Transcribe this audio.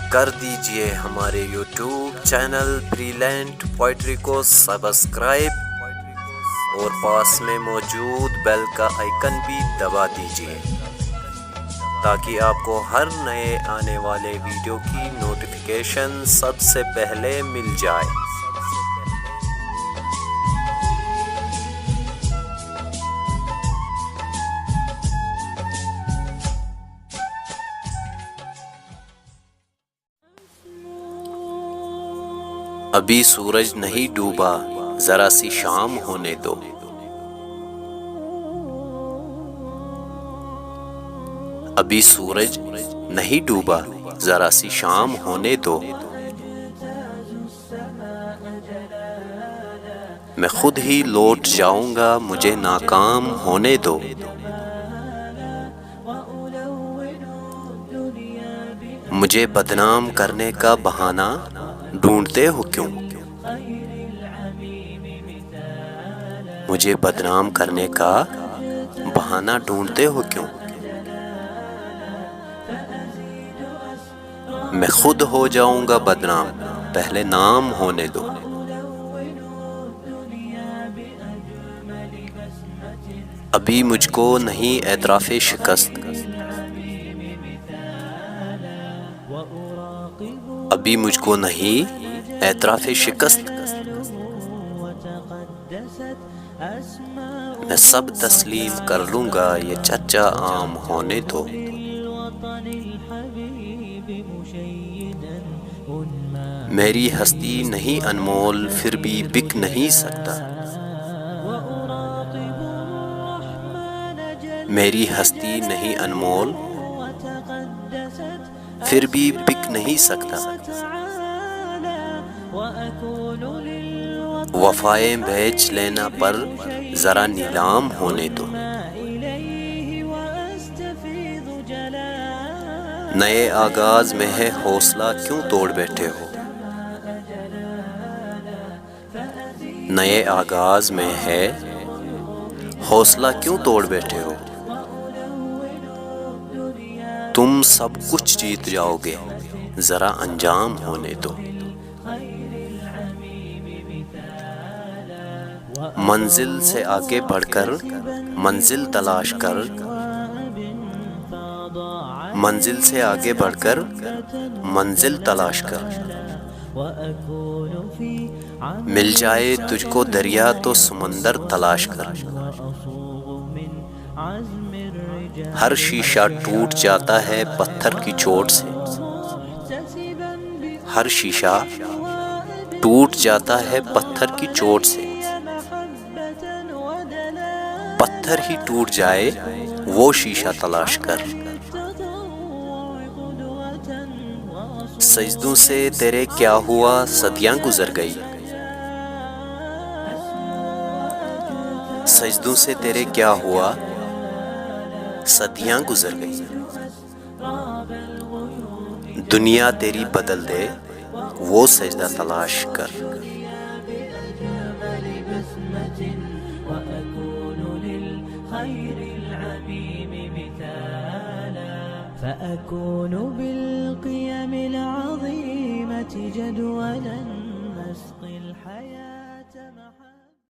کر دیجئے ہمارے یوٹیوب چینل بریلینٹ پوئٹری کو سبسکرائب اور پاس میں موجود بیل کا آئیکن بھی دبا دیجئے تاکہ آپ کو ہر نئے آنے والے ویڈیو کی نوٹیفیکیشن سب سے پہلے مل جائے۔ ابھی سورج نہیں ڈوبا، ذرا سی شام ہونے دو۔ ابھی سورج نہیں ڈوبا، ذرا سی شام ہونے دو۔ میں خود ہی لوٹ جاؤں گا، مجھے ناکام ہونے دو۔ مجھے بدنام کرنے کا بہانہ ڈھونڈتے ہو کیوں؟ مجھے بدنام کرنے کا بہانہ ڈھونڈتے ہو کیوں؟ میں خود ہو جاؤں گا بدنام، پہلے نام ہونے دو۔ ابھی مجھ کو نہیں اعتراف شکست، ابھی مجھ کو نہیں اعتراف شکست۔ میں سب تسلیم کر لوں گا، یہ چرچا عام ہونے دو۔ میری ہستی نہیں انمول، پھر بھی بک نہیں سکتا۔ میری ہستی نہیں انمول، پھر بھی بک نہیں سکتا۔ وفائیں بیچ لینا پر ذرا نیلام ہونے دو۔ نئے آغاز میں ہے حوصلہ کیوں توڑ بیٹھے ہو؟ نئے آغاز میں ہے حوصلہ کیوں توڑ بیٹھے ہو؟ تم سب کچھ جیت جاؤ گے، ذرا انجام ہونے دو۔ منزل سے آگے بڑھ کر منزل تلاش کر، منزل سے آگے بڑھ کر منزل تلاش کر۔ مل جائے تجھ کو دریا تو سمندر تلاش کر۔ ہر شیشہ ٹوٹ جاتا ہے پتھر کی چوٹ سے، ہر شیشہ ٹوٹ جاتا ہے پتھر کی چوٹ سے۔ پتھر ہی ٹوٹ جائے وہ شیشہ تلاش کر۔ سجدوں سے تیرے کیا ہوا، صدیاں گزر گئی۔ سجدوں سے تیرے کیا ہوا، صدیاں گزر گئی۔ دنیا تیری بدل دے وہ سجدہ تلاش کر۔ فأكون بالقيم العظيمة جدولا نسقي الحياة